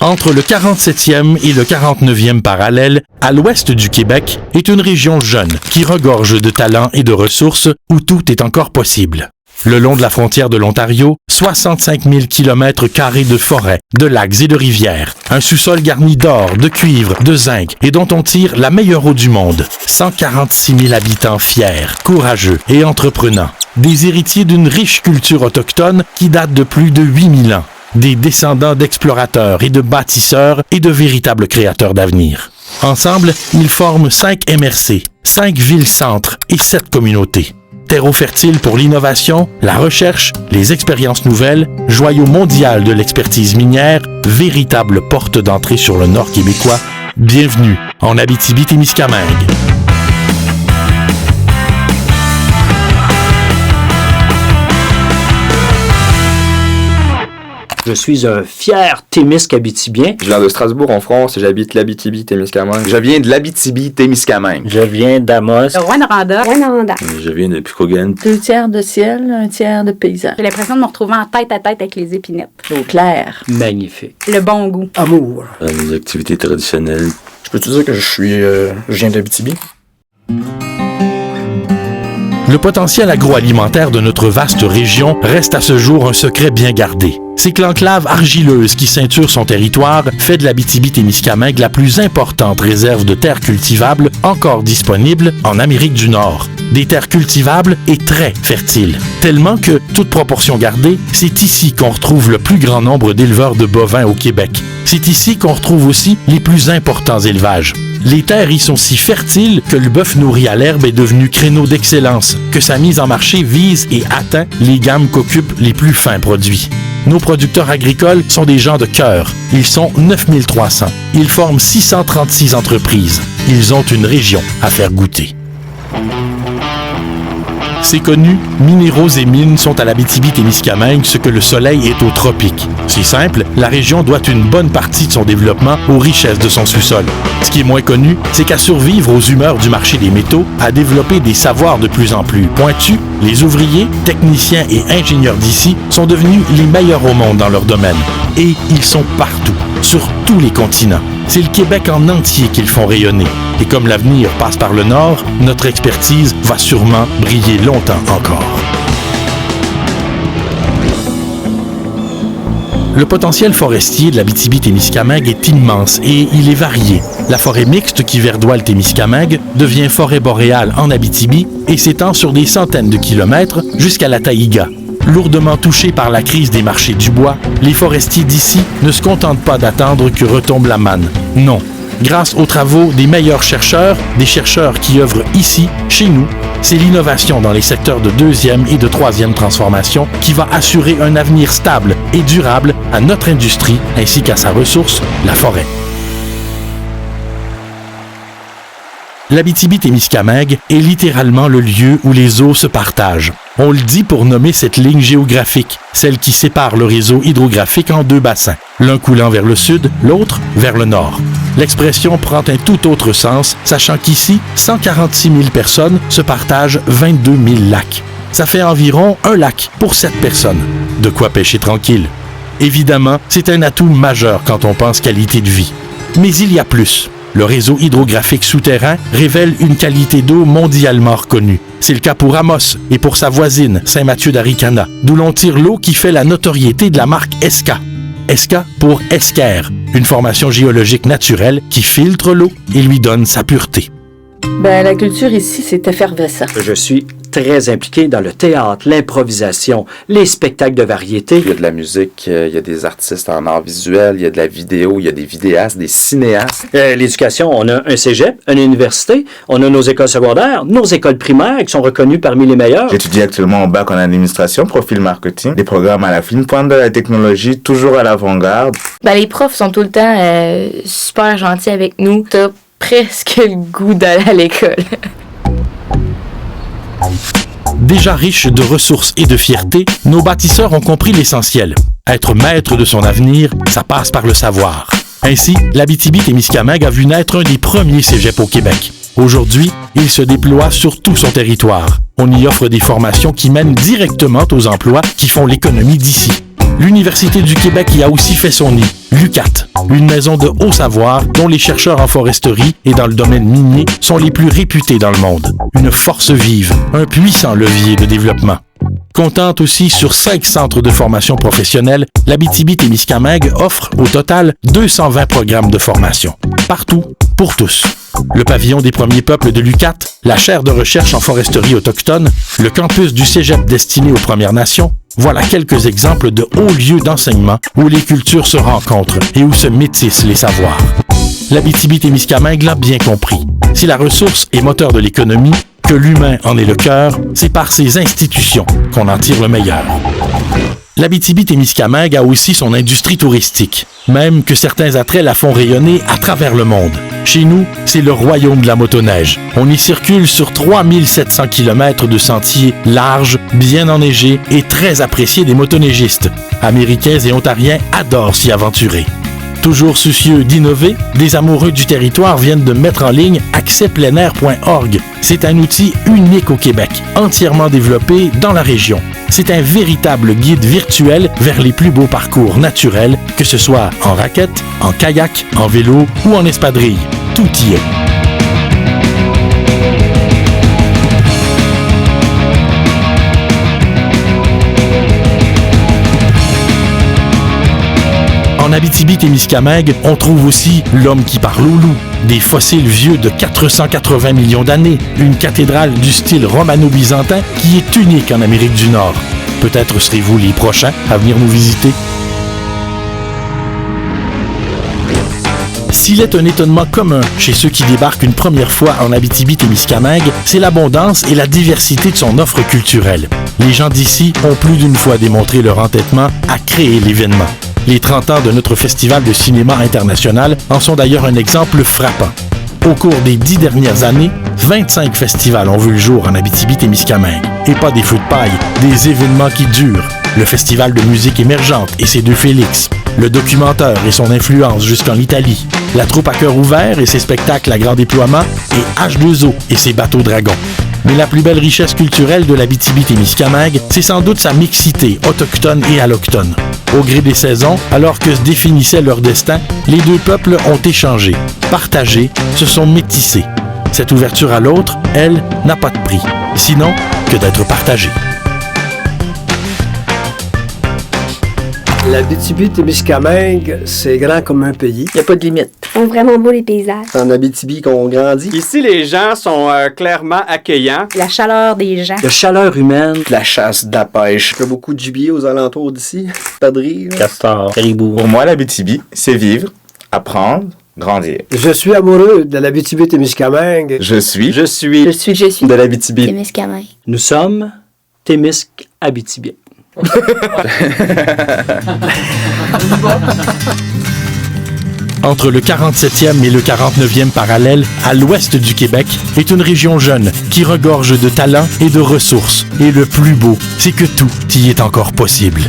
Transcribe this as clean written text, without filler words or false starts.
Entre le 47e et le 49e parallèle, à l'ouest du Québec, est une région jeune qui regorge de talents et de ressources où tout est encore possible. Le long de la frontière de l'Ontario, 65 000 km² de forêts, de lacs et de rivières, un sous-sol garni d'or, de cuivre, de zinc et dont on tire la meilleure eau du monde. 146 000 habitants fiers, courageux et entreprenants. Des héritiers d'une riche culture autochtone qui date de plus de 8000 ans. Des descendants d'explorateurs et de bâtisseurs et de véritables créateurs d'avenir. Ensemble, ils forment 5 MRC, 5 villes-centres et 7 communautés. Terreau fertile pour l'innovation, la recherche, les expériences nouvelles, joyau mondial de l'expertise minière, véritable porte d'entrée sur le Nord québécois. Bienvenue en Abitibi-Témiscamingue. Je suis un fier Témiscabitibien. Je viens de Strasbourg en France et j'habite l'Abitibi-Témiscamingue. Je viens de l'Abitibi-Témiscamingue. Je viens d'Amos. Rwanda. Je viens de Picogène. 2/3 de ciel, 1/3 de paysage. J'ai l'impression de me retrouver en tête à tête avec les épinettes. Eau claire. Magnifique. Le bon goût. Amour. Nos activités traditionnelles. Je peux te dire que je viens d'Abitibi? Le potentiel agroalimentaire de notre vaste région reste à ce jour un secret bien gardé. C'est que l'enclave argileuse qui ceinture son territoire fait de l'Abitibi-Témiscamingue la plus importante réserve de terres cultivables encore disponible en Amérique du Nord. Des terres cultivables et très fertiles. Tellement que, toute proportion gardée, c'est ici qu'on retrouve le plus grand nombre d'éleveurs de bovins au Québec. C'est ici qu'on retrouve aussi les plus importants élevages. Les terres y sont si fertiles que le bœuf nourri à l'herbe est devenu créneau d'excellence, que sa mise en marché vise et atteint les gammes qu'occupent les plus fins produits. Nos producteurs agricoles sont des gens de cœur. Ils sont 9300. Ils forment 636 entreprises. Ils ont une région à faire goûter. C'est connu, minéraux et mines sont à l'Abitibi-Témiscamingue ce que le soleil est aux tropiques. C'est simple, la région doit une bonne partie de son développement aux richesses de son sous-sol. Ce qui est moins connu, c'est qu'à survivre aux humeurs du marché des métaux, à développer des savoirs de plus en plus pointus, les ouvriers, techniciens et ingénieurs d'ici sont devenus les meilleurs au monde dans leur domaine. Et ils sont partout, sur tous les continents. C'est le Québec en entier qu'ils font rayonner. Et comme l'avenir passe par le Nord, notre expertise va sûrement briller longtemps encore. Le potentiel forestier de l'Abitibi-Témiscamingue est immense et il est varié. La forêt mixte qui verdoie le Témiscamingue devient forêt boréale en Abitibi et s'étend sur des centaines de kilomètres jusqu'à la taïga. Lourdement touchés par la crise des marchés du bois, les forestiers d'ici ne se contentent pas d'attendre que retombe la manne. Non. Grâce aux travaux des meilleurs chercheurs, des chercheurs qui œuvrent ici, chez nous, c'est l'innovation dans les secteurs de 2e et de 3e transformation qui va assurer un avenir stable et durable à notre industrie ainsi qu'à sa ressource, la forêt. L'Abitibi-Témiscamingue est littéralement le lieu où les eaux se partagent. On le dit pour nommer cette ligne géographique, celle qui sépare le réseau hydrographique en 2 bassins, l'un coulant vers le sud, l'autre vers le nord. L'expression prend un tout autre sens, sachant qu'ici, 146 000 personnes se partagent 22 000 lacs. Ça fait environ un lac pour 7 personnes. De quoi pêcher tranquille. Évidemment, c'est un atout majeur quand on pense qualité de vie. Mais il y a plus. Le réseau hydrographique souterrain révèle une qualité d'eau mondialement reconnue. C'est le cas pour Amos et pour sa voisine, Saint-Mathieu-d'Aricana, d'où l'on tire l'eau qui fait la notoriété de la marque ESCA. ESCA pour Esquerre, une formation géologique naturelle qui filtre l'eau et lui donne sa pureté. La culture ici, c'est effervescent. Je suis très impliqué dans le théâtre, l'improvisation, les spectacles de variété. Il y a de la musique, il y a des artistes en art visuel, il y a de la vidéo, il y a des vidéastes, des cinéastes. L'éducation, on a un cégep, une université, on a nos écoles secondaires, nos écoles primaires qui sont reconnues parmi les meilleures. J'étudie actuellement au bac en administration, profil marketing, des programmes à la fine pointe de la technologie, toujours à l'avant-garde. Les profs sont tout le temps super gentils avec nous. T'as presque le goût d'aller à l'école. Déjà riches de ressources et de fierté, nos bâtisseurs ont compris l'essentiel. Être maître de son avenir, ça passe par le savoir. Ainsi, l'Abitibi-Témiscamingue a vu naître un des premiers cégeps au Québec. Aujourd'hui, il se déploie sur tout son territoire. On y offre des formations qui mènent directement aux emplois qui font l'économie d'ici. L'Université du Québec y a aussi fait son nid. l'UQAT, une maison de haut savoir dont les chercheurs en foresterie et dans le domaine minier sont les plus réputés dans le monde. Une force vive, un puissant levier de développement. Comptant aussi sur 5 centres de formation professionnelle, l'Abitibi-Témiscamingue offre au total 220 programmes de formation. Partout, pour tous. Le pavillon des premiers peuples de l'UQAT, la chaire de recherche en foresterie autochtone, le campus du cégep destiné aux Premières Nations, voilà quelques exemples de hauts lieux d'enseignement où les cultures se rencontrent et où se métissent les savoirs. L'Abitibi-Témiscamingue l'a bien compris. Si la ressource est moteur de l'économie, que l'humain en est le cœur, c'est par ses institutions qu'on en tire le meilleur. L'Abitibi-Témiscamingue a aussi son industrie touristique, même que certains attraits la font rayonner à travers le monde. Chez nous, c'est le royaume de la motoneige. On y circule sur 3700 km de sentiers larges, bien enneigés et très appréciés des motoneigistes. Américains et ontariens adorent s'y aventurer. Toujours soucieux d'innover, des amoureux du territoire viennent de mettre en ligne accèspleinair.org. C'est un outil unique au Québec, entièrement développé dans la région. C'est un véritable guide virtuel vers les plus beaux parcours naturels, que ce soit en raquette, en kayak, en vélo ou en espadrille. Tout y est. En Abitibi-Témiscamingue, on trouve aussi l'homme qui parle au loup, des fossiles vieux de 480 millions d'années, une cathédrale du style romano-byzantin qui est unique en Amérique du Nord. Peut-être serez-vous les prochains à venir nous visiter. S'il est un étonnement commun chez ceux qui débarquent une première fois en Abitibi-Témiscamingue, c'est l'abondance et la diversité de son offre culturelle. Les gens d'ici ont plus d'une fois démontré leur entêtement à créer l'événement. Les 30 ans de notre festival de cinéma international en sont d'ailleurs un exemple frappant. Au cours des 10 dernières années, 25 festivals ont vu le jour en Abitibi-Témiscamingue. Et pas des feux de paille, des événements qui durent. Le festival de musique émergente et ses deux Félix, le documentaire et son influence jusqu'en Italie, la troupe à cœur ouvert et ses spectacles à grand déploiement, et H2O et ses bateaux dragons. Mais la plus belle richesse culturelle de l'Abitibi-Témiscamingue, c'est sans doute sa mixité autochtone et allochtone. Au gré des saisons, alors que se définissait leur destin, les deux peuples ont échangé, partagé, se sont métissés. Cette ouverture à l'autre, elle, n'a pas de prix, sinon que d'être partagée. L'Abitibi-Témiscamingue, c'est grand comme un pays. Il n'y a pas de limite. Ils sont vraiment beaux les paysages. C'est en Abitibi qu'on grandit. Ici, les gens sont clairement accueillants. La chaleur des gens. La chaleur humaine. La chasse, de la pêche. Il y a beaucoup de gibier aux alentours d'ici. Padris. Castor, caribou. Pour moi, l'Abitibi, c'est vivre, apprendre, grandir. Je suis amoureux de l'Abitibi-Témiscamingue. Je suis de l'Abitibi. Témiscamingue. Nous sommes Témisc-Abitibiens. Entre le 47e et le 49e parallèle, à l'ouest du Québec, est une région jeune qui regorge de talents et de ressources. Et le plus beau, c'est que tout y est encore possible.